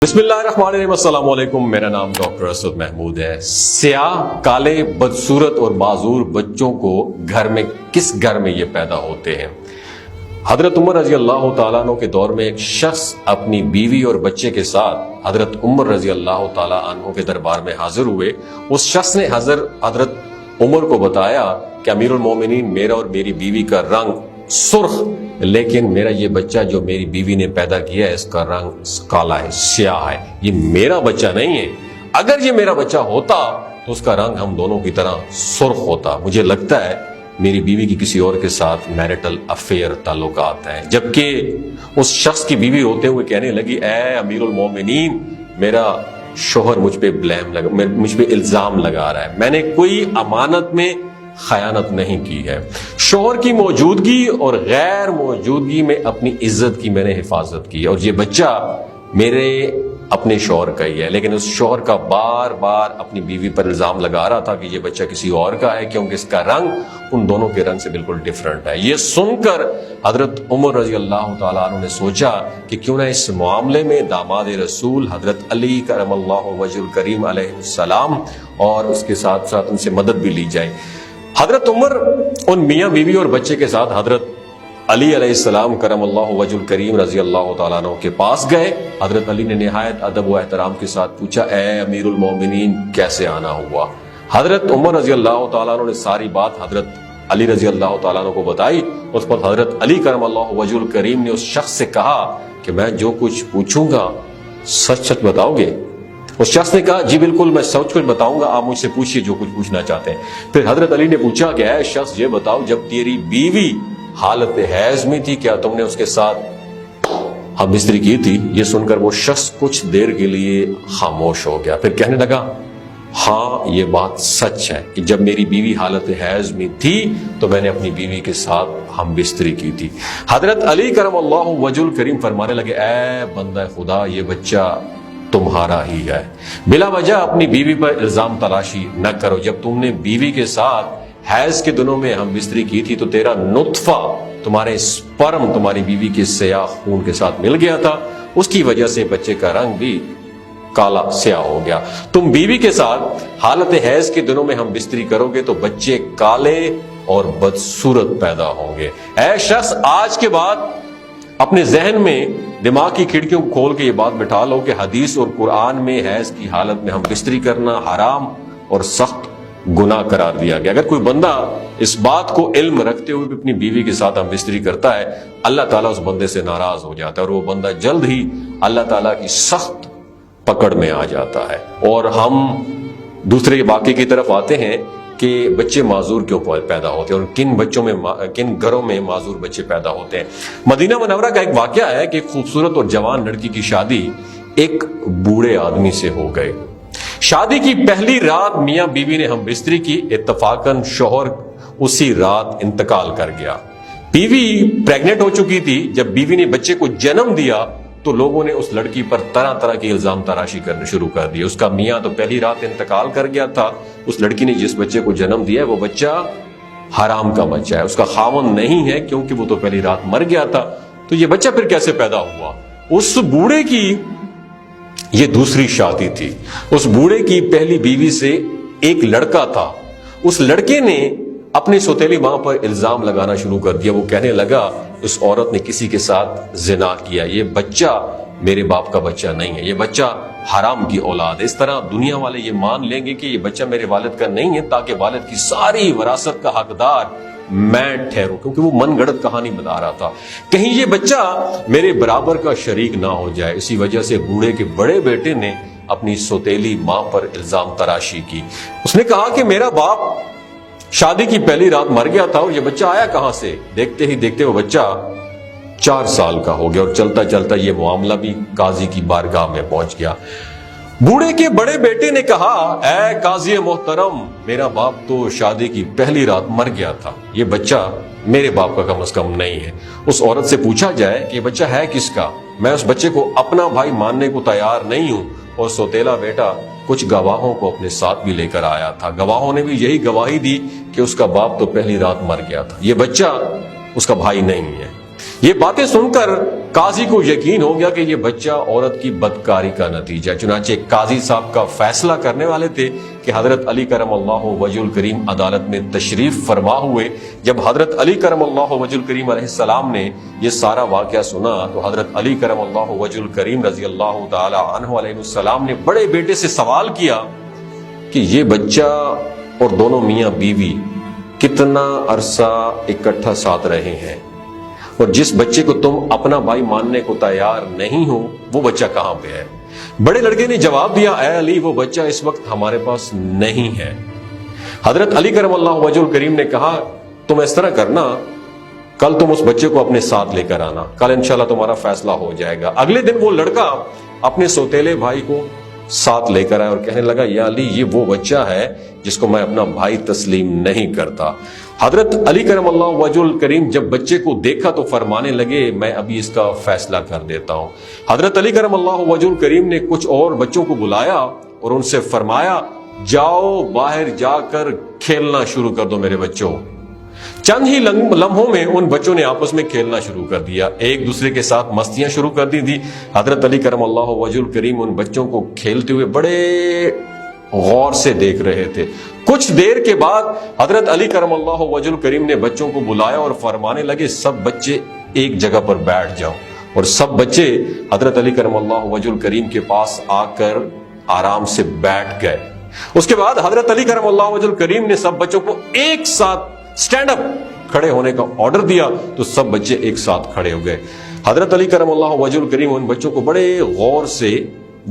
بسم اللہ الرحمن الرحیم، السلام علیکم۔ میرا نام ڈاکٹر اسد محمود ہے۔ سیاہ، کالے، بدصورت اور معذور بچوں کو کس گھر میں یہ پیدا ہوتے ہیں؟ حضرت عمر رضی اللہ تعالیٰ عنہ کے دور میں ایک شخص اپنی بیوی اور بچے کے ساتھ حضرت عمر رضی اللہ تعالیٰ عنہ کے دربار میں حاضر ہوئے۔ اس شخص نے حضرت عمر کو بتایا کہ امیر المومنین، میرا اور میری بیوی کا رنگ سرخ، لیکن میرا یہ بچہ جو میری بیوی نے پیدا کیا ہے اس کا رنگ کالا ہے، سیاہ ہے، یہ میرا بچہ نہیں ہے۔ اگر یہ میرا بچہ ہوتا تو اس کا رنگ ہم دونوں کی طرح سرخ ہوتا۔ مجھے لگتا ہے میری بیوی کی کسی اور کے ساتھ میرٹل افیئر تعلقات ہیں۔ جبکہ اس شخص کی بیوی ہوتے ہوئے کہنے لگی، اے امیر المومنین، میرا شوہر مجھ پہ الزام لگا رہا ہے، میں نے کوئی امانت میں خیانت نہیں کی ہے۔ شوہر کی موجودگی اور غیر موجودگی میں اپنی عزت کی میں نے حفاظت کی، اور یہ بچہ میرے اپنے شوہر کا ہی ہے، لیکن اس شوہر کا بار بار اپنی بیوی پر الزام لگا رہا تھا کہ یہ بچہ کسی اور کا ہے، کیونکہ اس کا رنگ ان دونوں کے رنگ سے بالکل ڈیفرنٹ ہے۔ یہ سن کر حضرت عمر رضی اللہ تعالیٰ عنہ نے سوچا کہ کیوں نہ اس معاملے میں داماد رسول حضرت علی کرم اللہ وجہ الکریم علیہ السلام اور اس کے ساتھ ساتھ ان سے مدد بھی لی جائے۔ حضرت عمر ان میاں بیوی اور بچے کے ساتھ حضرت علی علیہ السلام کرم اللہ وجہ الکریم رضی اللہ تعالیٰ عنہ کے پاس گئے۔ حضرت علی نے نہایت ادب و احترام کے ساتھ پوچھا، اے امیر المومنین، کیسے آنا ہوا؟ حضرت عمر رضی اللہ تعالیٰ عنہ نے ساری بات حضرت علی رضی اللہ تعالیٰ عنہ کو بتائی۔ اس پر حضرت علی کرم اللہ وجہ الکریم نے اس شخص سے کہا کہ میں جو کچھ پوچھوں گا سچ سچ بتاؤ گے؟ اس شخص نے کہا، جی بالکل، میں سچ کچھ بتاؤں گا، آپ مجھ سے پوچھیے جو کچھ پوچھنا چاہتے ہیں۔ پھر حضرت علی نے پوچھا کہ اے شخص، یہ بتاؤ، جب تیری بیوی حالت حیض میں تھی کیا تم نے اس کے ساتھ ہم بستری کی تھی؟ یہ سن کر وہ شخص کچھ دیر کے لیے خاموش ہو گیا، پھر کہنے لگا، ہاں یہ بات سچ ہے کہ جب میری بیوی حالت حیض میں تھی تو میں نے اپنی بیوی کے ساتھ ہم بستری کی تھی۔ حضرت علی کرم اللہ وجہ الکریم فرمانے لگے، اے بندہ خدا، یہ بچہ تمہارا ہی ہے، بلا وجہ اپنی بیوی پر الزام تلاشی نہ کرو۔ جب تم نے بیوی کے ساتھ حیض کے دنوں میں ہم بستری کی تھی تو تیرا نطفہ، تمہارے سپرم، تمہاری بیوی کے سیاہ خون کے ساتھ مل گیا تھا، اس کی وجہ سے بچے کا رنگ بھی کالا سیاہ ہو گیا۔ تم بیوی کے ساتھ حالت حیض کے دنوں میں ہم بستری کرو گے تو بچے کالے اور بدصورت پیدا ہوں گے۔ اے شخص، آج کے بعد اپنے ذہن میں دماغ کی کھڑکیوں کو کھول کے یہ بات بٹھا لو کہ حدیث اور قرآن میں حیض کی حالت میں ہم بستری کرنا حرام اور سخت گناہ قرار دیا گیا۔ اگر کوئی بندہ اس بات کو علم رکھتے ہوئے بھی اپنی بیوی کے ساتھ ہم بستری کرتا ہے، اللہ تعالیٰ اس بندے سے ناراض ہو جاتا ہے اور وہ بندہ جلد ہی اللہ تعالیٰ کی سخت پکڑ میں آ جاتا ہے۔ اور ہم دوسرے واقعے کی طرف آتے ہیں کہ بچے معذور کیوں پیدا ہوتے ہیں اور کن گھروں میں معذور بچے پیدا ہوتے ہیں۔ مدینہ منورہ کا ایک واقعہ ہے کہ ایک خوبصورت اور جوان لڑکی کی شادی ایک بوڑھے آدمی سے ہو گئی۔ شادی کی پہلی رات میاں بیوی نے ہم بستری کی، اتفاقاً شوہر اسی رات انتقال کر گیا۔ بیوی پریگننٹ ہو چکی تھی۔ جب بیوی نے بچے کو جنم دیا تو لوگوں نے اس لڑکی پر طرح طرح کی الزام تراشی کرنے شروع کر دی۔ اس کا میاں تو پہلی رات انتقال کر گیا تھا، اس لڑکی نے جس بچے کو جنم دیا ہے وہ بچہ حرام کا بچہ ہے، اس کا خاوند نہیں ہے کیونکہ وہ تو پہلی رات مر گیا تھا، تو یہ بچہ پھر کیسے پیدا ہوا؟ اس بوڑھے کی یہ دوسری شادی تھی۔ اس بوڑھے کی پہلی بیوی سے ایک لڑکا تھا۔ اس لڑکے نے اپنی سوتیلی ماں پر الزام لگانا شروع کر دیا۔ وہ کہنے لگا، اس عورت نے کسی کے ساتھ زنا کیا، یہ بچہ میرے باپ کا بچہ نہیں ہے، یہ بچہ حرام کی اولاد ہے۔ اس طرح دنیا والے یہ مان لیں گے کہ یہ بچہ میرے والد کا نہیں ہے، تاکہ والد کی ساری وراثت کا حقدار میں ٹھہروں، کیونکہ وہ من گڑت کہانی بتا رہا تھا، کہیں یہ بچہ میرے برابر کا شریک نہ ہو جائے۔ اسی وجہ سے بوڑھے کے بڑے بیٹے نے اپنی سوتیلی ماں پر الزام تراشی کی۔ اس نے کہا کہ میرا باپ شادی کی پہلی رات مر گیا تھا اور یہ بچہ آیا کہاں سے؟ دیکھتے ہی دیکھتے وہ بچہ 4 سال کا ہو گیا اور چلتا چلتا یہ معاملہ بھی قاضی کی بارگاہ میں پہنچ گیا۔ بوڑھے کے بڑے بیٹے نے کہا، اے قاضی محترم، میرا باپ تو شادی کی پہلی رات مر گیا تھا، یہ بچہ میرے باپ کا کم از کم نہیں ہے۔ اس عورت سے پوچھا جائے کہ یہ بچہ ہے کس کا؟ میں اس بچے کو اپنا بھائی ماننے کو تیار نہیں ہوں، اور سوتیلا بیٹا کچھ گواہوں کو اپنے ساتھ بھی لے کر آیا تھا، گواہوں نے بھی یہی گواہی دی کہ اس کا باپ تو پہلی رات مر گیا تھا، یہ بچہ اس کا بھائی نہیں ہے۔ یہ باتیں سن کر قاضی کو یقین ہو گیا کہ یہ بچہ عورت کی بدکاری کا نتیجہ ہے۔ چنانچہ قاضی صاحب کا فیصلہ کرنے والے تھے کہ حضرت علی کرم اللہ وجہ الکریم عدالت میں تشریف فرما ہوئے۔ جب حضرت علی کرم اللہ وجہ الکریم علیہ السلام نے یہ سارا واقعہ سنا تو حضرت علی کرم اللہ وجہ الکریم رضی اللہ تعالی عنہ علیہ السلام نے بڑے بیٹے سے سوال کیا کہ یہ بچہ اور دونوں میاں بیوی کتنا عرصہ اکٹھا ساتھ رہے ہیں، اور جس بچے کو تم اپنا بھائی ماننے کو تیار نہیں ہو وہ بچہ کہاں پہ ہے؟ بڑے لڑکے نے جواب دیا، اے علی وہ بچہ اس وقت ہمارے پاس نہیں ہے۔ حضرت علی کرم اللہ وجہ الکریم نے کہا تم اس طرح کرنا، کل تم اس بچے کو اپنے ساتھ لے کر آنا، کل انشاءاللہ تمہارا فیصلہ ہو جائے گا۔ اگلے دن وہ لڑکا اپنے سوتیلے بھائی کو ساتھ لے کر آیا اور کہنے لگا یا علی یہ وہ بچہ ہے جس کو میں اپنا بھائی تسلیم نہیں کرتا۔ حضرت علی کرم اللہ وجہ الکریم جب بچے کو دیکھا تو فرمانے لگے میں ابھی اس کا فیصلہ کر دیتا ہوں۔ حضرت علی کرم اللہ وجہ الکریم نے کچھ اور بچوں کو بلایا اور ان سے فرمایا جاؤ باہر جا کر کھیلنا شروع کر دو میرے بچوں۔ چند ہی لمحوں میں ان بچوں نے آپس میں کھیلنا شروع کر دیا، ایک دوسرے کے ساتھ مستیاں شروع کر دی تھی۔ حضرت علی کرم اللہ وجہ الکریم ان بچوں کو کھیلتے ہوئے بڑے غور سے دیکھ رہے تھے۔ کچھ دیر کے بعد حضرت علی کرم اللہ وجہ الکریم نے بچوں کو بلایا اور فرمانے لگے سب بچے ایک جگہ پر بیٹھ جاؤ، اور سب بچے حضرت علی کرم اللہ وجہ الکریم کے پاس آ کر آرام سے بیٹھ گئے۔ اس کے بعد حضرت علی کرم اللہ وجہ الکریم نے سب بچوں کو ایک ساتھ سٹینڈ اپ کھڑے ہونے کا آرڈر دیا تو سب بچے ایک ساتھ کھڑے ہو گئے۔ حضرت علی کرم اللہ وجہ الکریم ان بچوں کو بڑے غور سے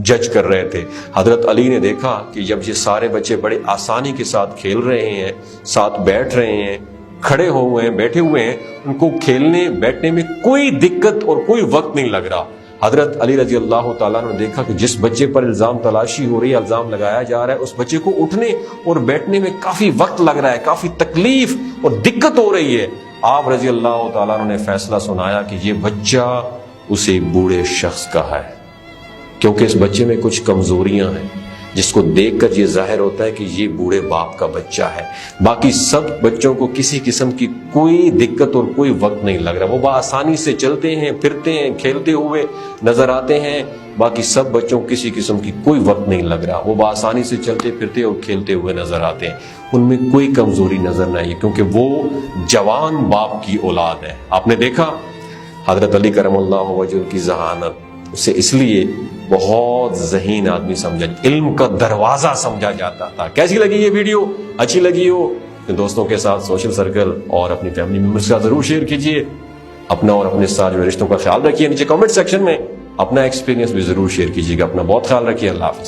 جج کر رہے تھے۔ حضرت علی نے دیکھا کہ جب یہ سارے بچے بڑے آسانی کے ساتھ کھیل رہے ہیں، ساتھ بیٹھ رہے ہیں، کھڑے ہوئے ہیں، بیٹھے ہوئے ہیں، ان کو کھیلنے بیٹھنے میں کوئی دقت اور کوئی وقت نہیں لگ رہا۔ حضرت علی رضی اللہ تعالیٰ نے دیکھا کہ جس بچے پر الزام تلاشی ہو رہی ہے، الزام لگایا جا رہا ہے، اس بچے کو اٹھنے اور بیٹھنے میں کافی وقت لگ رہا ہے، کافی تکلیف اور دقت ہو رہی ہے۔ آپ رضی اللہ تعالیٰ نے فیصلہ سنایا کہ یہ بچہ اسے بوڑھے شخص کا ہے، کیونکہ اس بچے میں کچھ کمزوریاں ہیں جس کو دیکھ کر یہ ظاہر ہوتا ہے کہ یہ بوڑھے باپ کا بچہ ہے۔ باقی سب بچوں کو کسی قسم کی کوئی دقت اور کوئی وقت نہیں لگ رہا، وہ بآسانی سے چلتے ہیں، پھرتے ہیں، کھیلتے ہوئے نظر آتے ہیں۔ باقی سب بچوں کو کسی قسم کی کوئی وقت نہیں لگ رہا، وہ بآسانی سے چلتے پھرتے اور کھیلتے ہوئے نظر آتے ہیں۔ ان میں کوئی کمزوری نظر نہیں ہے کیونکہ وہ جوان باپ کی اولاد ہے۔ آپ نے دیکھا حضرت علی کرم اللہ وجہ کی ذہانت، اسے اس لیے بہت ذہین آدمی سمجھا، علم کا دروازہ سمجھا جاتا تھا۔ کیسی لگی یہ ویڈیو؟ اچھی لگی ہو تو دوستوں کے ساتھ، سوشل سرکل اور اپنی فیملی ممبرز کے ساتھ ضرور شیئر کیجیے۔ اپنا اور اپنے ساتھ جو رشتوں کا خیال رکھیے۔ نیچے کمنٹ سیکشن میں اپنا ایکسپیرینس بھی ضرور شیئر کیجیے گا۔ اپنا بہت خیال رکھیے۔ اللہ حافظ۔